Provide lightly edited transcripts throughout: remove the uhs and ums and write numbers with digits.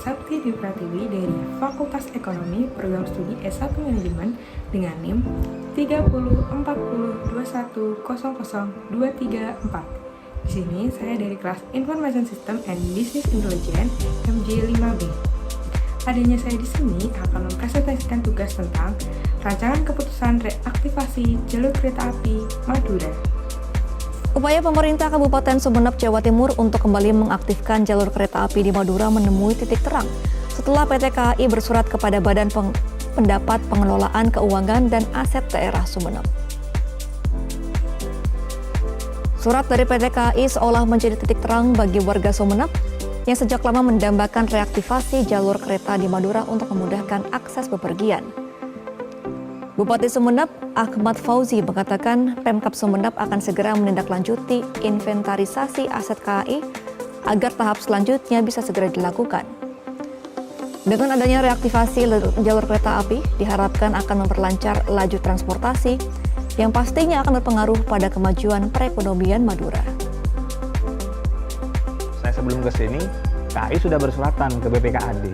Septi Dwi Pratiwi dari Fakultas Ekonomi Program Studi S1 Manajemen dengan NIM 304021000234. Di sini saya dari kelas Information System and Business Intelligence MJ5B. Adanya saya di sini akan mempresentasikan tugas tentang rancangan keputusan reaktivasi jalur kereta api Madura. Upaya pemerintah Kabupaten Sumeneb, Jawa Timur untuk kembali mengaktifkan jalur kereta api di Madura menemui titik terang setelah PT KAI bersurat kepada Badan Pendapat Pengelolaan Keuangan dan Aset Daerah Sumeneb. Surat dari PT KAI seolah menjadi titik terang bagi warga Sumeneb yang sejak lama mendambakan reaktivasi jalur kereta di Madura untuk memudahkan akses bepergian. Bupati Sumeneb, Ahmad Fauzi, mengatakan Pemkab Sumeneb akan segera menindaklanjuti inventarisasi aset KAI agar tahap selanjutnya bisa segera dilakukan. Dengan adanya reaktivasi jalur kereta api, diharapkan akan memperlancar laju transportasi yang pastinya akan berpengaruh pada kemajuan perekonomian Madura. Saya sebelum ke sini, KAI sudah bersuratan ke BPKAD.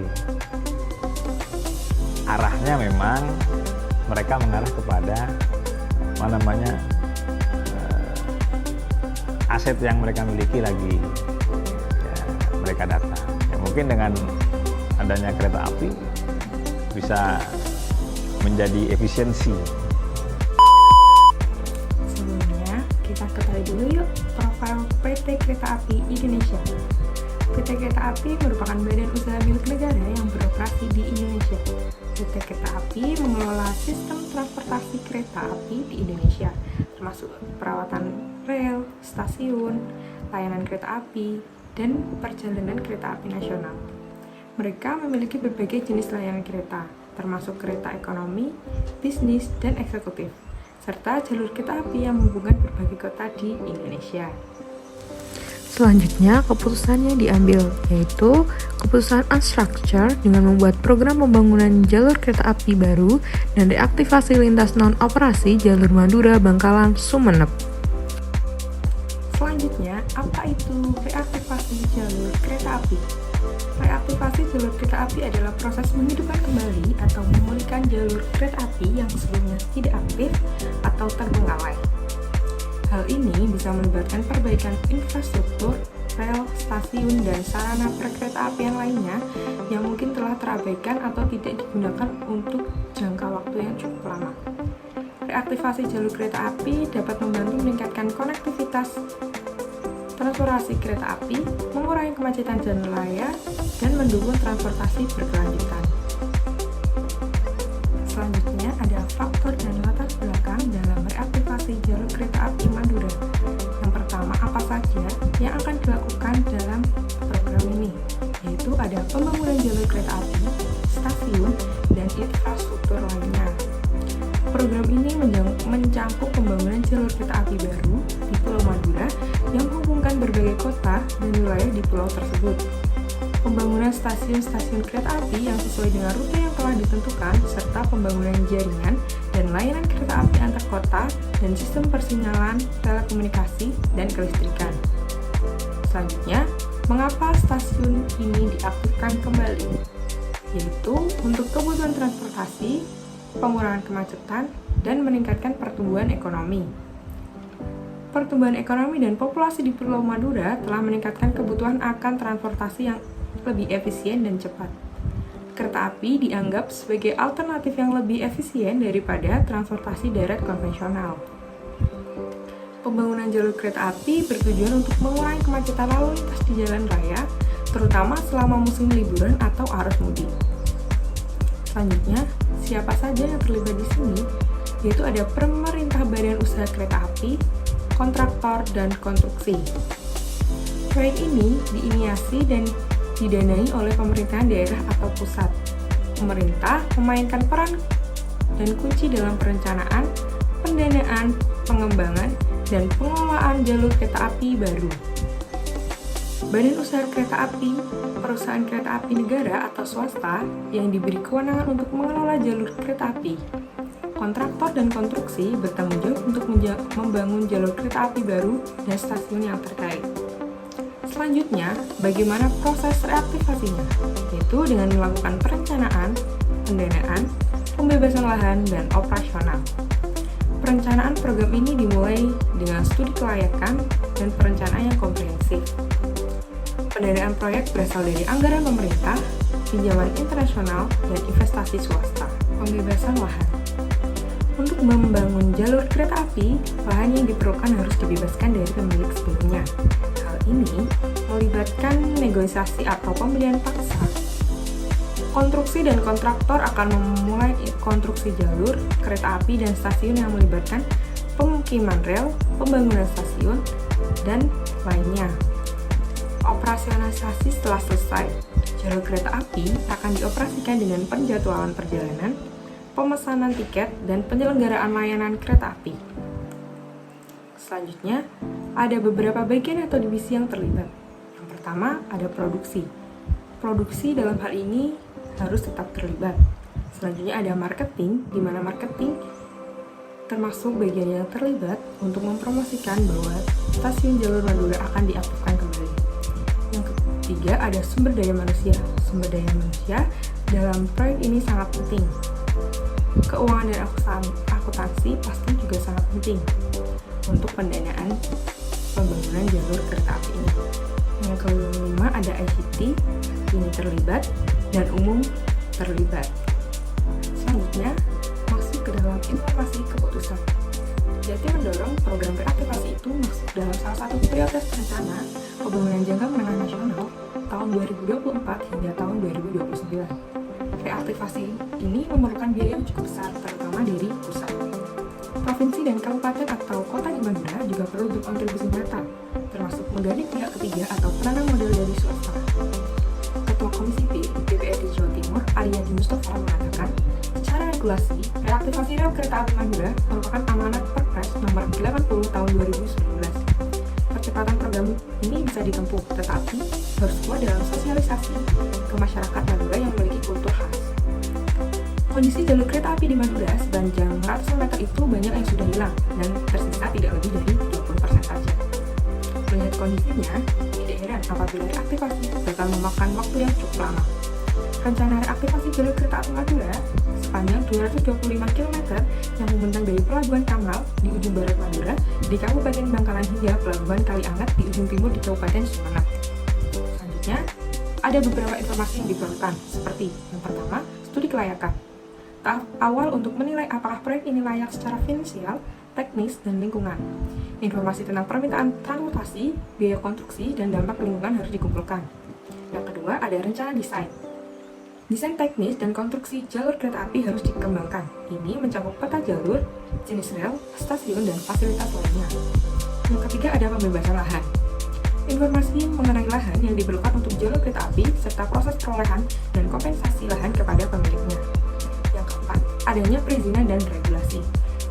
Arahnya memang mereka mengarah kepada aset yang mereka miliki lagi mereka data. Ya, mungkin dengan adanya kereta api bisa menjadi efisiensi. Sebelumnya, kita ketahui dulu yuk profil PT Kereta Api Indonesia. PT Kereta Api merupakan badan usaha milik negara yang beroperasi di Indonesia. PT Kereta Api mengelola sistem transportasi kereta api di Indonesia, termasuk perawatan rel, stasiun, layanan kereta api, dan perjalanan kereta api nasional. Mereka memiliki berbagai jenis layanan kereta, termasuk kereta ekonomi, bisnis, dan eksekutif, serta jalur kereta api yang menghubungkan berbagai kota di Indonesia. Selanjutnya, keputusannya diambil, yaitu keputusan unstructured dengan membuat program pembangunan jalur kereta api baru dan reaktivasi lintas non-operasi jalur Madura Bangkalan Sumeneb. Selanjutnya, apa itu reaktivasi jalur kereta api? Reaktivasi jalur kereta api adalah proses menghidupkan kembali atau memulihkan jalur kereta api yang sebelumnya tidak aktif atau terbengkalai. Hal ini bisa melibatkan perbaikan infrastruktur, rel, stasiun, dan sarana perkereta apian lainnya yang mungkin telah terabaikan atau tidak digunakan untuk jangka waktu yang cukup lama. Reaktivasi jalur kereta api dapat membantu meningkatkan konektivitas transportasi kereta api, mengurangi kemacetan jalan raya, dan mendukung transportasi berkelanjutan. Selanjutnya ada faktor dan latar belakang dalam reaktivasi jalur kereta api Madura. Yang pertama, apa saja yang akan dilakukan dalam program ini? Yaitu ada pembangunan jalur kereta api, stasiun, dan infrastruktur lainnya. Program ini mencangkup pembangunan jalur kereta api baru di Pulau Madura yang menghubungkan berbagai kota dan wilayah di pulau tersebut. Pembangunan stasiun-stasiun kereta api yang sesuai dengan rute yang telah ditentukan, serta pembangunan jaringan dan layanan kereta api antar kota dan sistem persinyalan, telekomunikasi, dan kelistrikan. Selanjutnya, mengapa stasiun ini diaktifkan kembali? Yaitu untuk kebutuhan transportasi, pengurangan kemacetan, dan meningkatkan pertumbuhan ekonomi. Pertumbuhan ekonomi dan populasi di Pulau Madura telah meningkatkan kebutuhan akan transportasi yang lebih efisien dan cepat. Kereta api dianggap sebagai alternatif yang lebih efisien daripada transportasi darat konvensional. Pembangunan jalur kereta api bertujuan untuk mengurangi kemacetan lalu lintas di jalan raya, terutama selama musim liburan atau arus mudik. Selanjutnya, siapa saja yang terlibat di sini? Yaitu ada pemerintah badan usaha kereta api, kontraktor, dan konstruksi. Proyek ini diinisiasi dan didanai oleh pemerintahan daerah atau pusat. Pemerintah memainkan peran dan kunci dalam perencanaan, pendanaan, pengembangan, dan pengelolaan jalur kereta api baru. Badan usaha kereta api, perusahaan kereta api negara atau swasta yang diberi kewenangan untuk mengelola jalur kereta api. Kontraktor dan konstruksi bertanggung jawab untuk membangun jalur kereta api baru dan stasiun yang terkait. selanjutnya, bagaimana proses reaktivasinya? Yaitu dengan melakukan perencanaan, pendanaan, pembebasan lahan, dan operasional. Perencanaan program ini dimulai dengan studi kelayakan dan perencanaan yang komprehensif. Pendanaan proyek berasal dari anggaran pemerintah, pinjaman internasional, dan investasi swasta. Pembebasan lahan. Untuk membangun jalur kereta api, lahan yang diperlukan harus dibebaskan dari pemilik sebelumnya. Hal ini melibatkan negosiasi atau pembelian paksa. Konstruksi dan kontraktor akan memulai konstruksi jalur kereta api dan stasiun yang melibatkan pemukiman rel, pembangunan stasiun, dan lainnya. Operasionalisasi setelah selesai, jalur kereta api akan dioperasikan dengan penjadwalan perjalanan, pemesanan tiket, dan penyelenggaraan layanan kereta api. Selanjutnya, ada beberapa bagian atau divisi yang terlibat. Yang pertama, ada produksi. Produksi dalam hal ini harus tetap terlibat. Selanjutnya ada marketing, di mana marketing termasuk bagian yang terlibat untuk mempromosikan bahwa stasiun Jalur Madura akan diaktifkan kembali. Yang ketiga ada sumber daya manusia. Sumber daya manusia dalam proyek ini sangat penting. Keuangan dan akuntansi pasti juga sangat penting untuk pendanaan pembangunan jalur kereta api ini. Yang kelima ada ICT, ini terlibat, dan umum terlibat. Selanjutnya, masuk ke dalam informasi keputusan. Jadi mendorong program reaktivasi itu masuk dalam salah satu prioritas rencana pembangunan jangka menengah nasional tahun 2024 hingga tahun 2029. Reaktivasi ini memerlukan biaya yang cukup besar, terutama dari pusat. Provinsi dan kabupaten atau kota di Madura juga perlu berkontribusi nyata, termasuk menggandeng pihak ketiga atau penanam modal dari swasta. Ketua Komisi B DPRD Jawa Timur, Ariyadi Mustafa mengatakan, secara regulasi, reaktivasi rel kereta api Madura merupakan amanat Perpres nomor 80 tahun 2019. Percepatan program ini bisa ditempuh, tetapi harus kuat dalam sosialisasi ke masyarakat Madura yang memiliki kultur khas. Kondisi jalur kereta api di Madura sepanjang ratusan meter itu banyak yang sudah hilang dan tersisa tidak lebih dari 20% saja. Melihat kondisinya, tidak heran apabila reaktivasi bakal memakan waktu yang cukup lama. Rencana reaktivasi jalur kereta api Madura sepanjang 225 km yang membentang dari Pelabuhan Kamal di ujung barat Madura di Kabupaten Bangkalan hingga Pelabuhan Kaliangat di ujung timur di Kabupaten Sumeneb. Selanjutnya, ada beberapa informasi yang diperlukan, seperti yang pertama, studi kelayakan. Tahap awal untuk menilai apakah proyek ini layak secara finansial, teknis, dan lingkungan. Informasi tentang permintaan transportasi, biaya konstruksi, dan dampak lingkungan harus dikumpulkan. Yang kedua, ada rencana desain. Desain teknis dan konstruksi jalur kereta api harus dikembangkan. Ini mencakup peta jalur, jenis rel, stasiun, dan fasilitas lainnya. Yang ketiga, ada pembebasan lahan. Informasi mengenai lahan yang diperlukan untuk jalur kereta api, serta proses perolehan dan kompensasi lahan kepada pemiliknya. Yang keempat, adanya perizinan dan regulasi.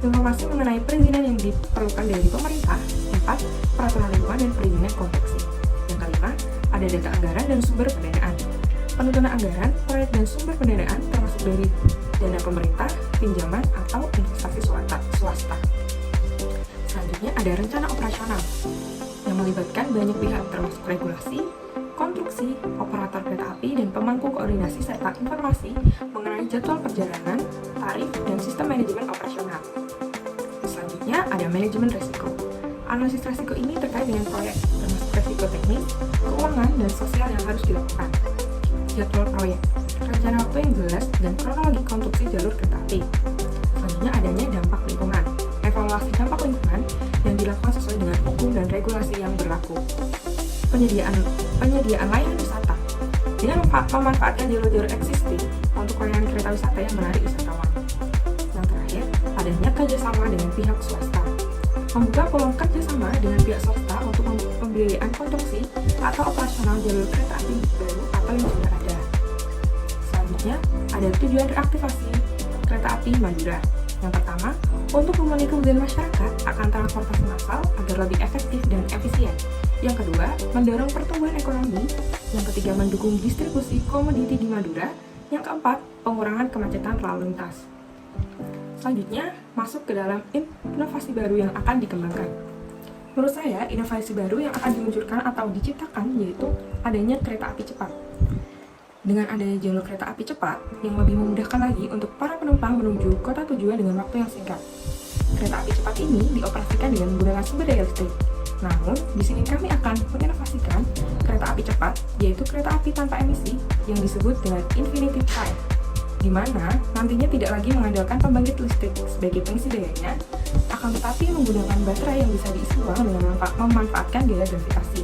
Informasi mengenai perizinan yang diperlukan dari pemerintah. 4. Peraturan lingkungan dan perizinan konstruksi. Yang kelima, ada data anggaran dan sumber pendanaan. Penutunan anggaran, proyek dan sumber pendanaan termasuk dari dana pemerintah, pinjaman, atau investasi swasta. Selanjutnya ada rencana operasional yang melibatkan banyak pihak termasuk regulasi, konstruksi, operator kereta api, dan pemangku koordinasi serta informasi mengenai jadwal perjalanan, tarif, dan sistem manajemen operasional. Selanjutnya ada manajemen risiko. Analisis risiko ini terkait dengan proyek, termasuk risiko teknis, keuangan, dan sosial yang harus dilakukan. Jadwal proyek, rencana waktu yang jelas, dan kronologi konstruksi jalur kereta api. Selanjutnya adanya dampak lingkungan. Evaluasi dampak lingkungan yang dilakukan sesuai dengan hukum dan regulasi yang berlaku. Penyediaan layanan wisata dengan memanfaatkan jalur-jalur existing untuk layanan kereta wisata yang menarik wisatawan. Yang terakhir, adanya kerjasama dengan pihak swasta. Membuka peluang kerjasama dengan pihak swasta untuk pembiayaan konstruksi atau operasional jalur kereta api baru atau yang sudah ada. Selanjutnya, ada tujuan reaktivasi kereta api Madura. Yang pertama, untuk memenuhi kebutuhan masyarakat akan transportasi massal agar lebih efektif dan efisien. Yang kedua, mendorong pertumbuhan ekonomi. Yang ketiga, mendukung distribusi komoditi di Madura. Yang keempat, pengurangan kemacetan lalu lintas. Selanjutnya, masuk ke dalam inovasi baru yang akan dikembangkan. Menurut saya, inovasi baru yang akan diluncurkan atau diciptakan yaitu adanya kereta api cepat. Dengan adanya jalur kereta api cepat yang lebih memudahkan lagi untuk para penumpang menuju kota tujuan dengan waktu yang singkat. Kereta api cepat ini dioperasikan dengan menggunakan sumber daya listrik. Namun, di sini kami akan menginovasikan kereta api cepat, yaitu kereta api tanpa emisi yang disebut dengan Infinity Train, di mana nantinya tidak lagi mengandalkan pembangkit listrik sebagai pengisi dayanya, akan tetapi menggunakan baterai yang bisa diisi ulang dengan memanfaatkan gaya gravitasi.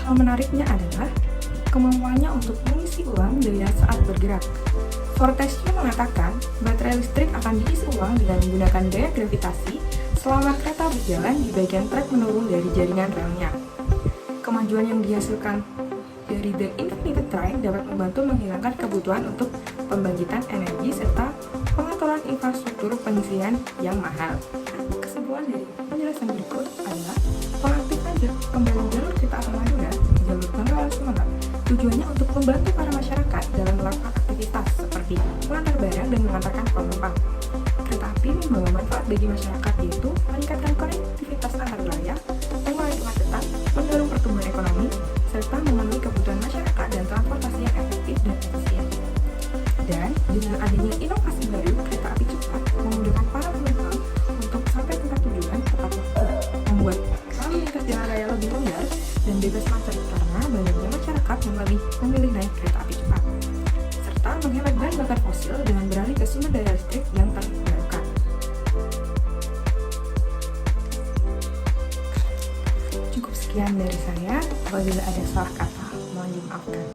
Hal menariknya adalah kemampuannya untuk mengisi ulang daya saat bergerak. Fortescue mengatakan baterai listrik akan diisi ulang dengan menggunakan gaya gravitasi selama kereta berjalan di bagian trek menurun dari jaringan relnya. Kemajuan yang dihasilkan dari The Infinity Train dapat membantu menghilangkan kebutuhan untuk pembangkitan energi serta pengaturan infrastruktur pengisian yang mahal. Kesimpulan dari penjelasan berikut adalah pengaktifan kembali jalur kereta api Madura di jalur Bangkalan Sumeneb tujuannya untuk membantu para masyarakat dalam melakukan aktivitas seperti mengantar barang dan mengantarkan penumpang. Kereta api membawa manfaat bagi masyarakat yaitu meningkatkan konektivitas antar wilayah, mengurangi kemacetan, mendorong pertumbuhan ekonomi, serta memenuhi kebutuhan masyarakat dan transportasi yang efektif dan efisien. Dan dengan adanya inovasi baru, kereta api cepat memudahkan para penumpang untuk sampai tempat tujuan tepat waktu, membuat lalu lintas jalan raya lebih longgar dan bebas macet karena banyaknya masyarakat yang lebih memilih naik kereta api cepat, serta menghemat bahan bakar fosil dengan beralih ke sumber daya listrik yang terbarukan. Cukup sekian dari saya. Apabila ada salah kata, mohon dimaafkan.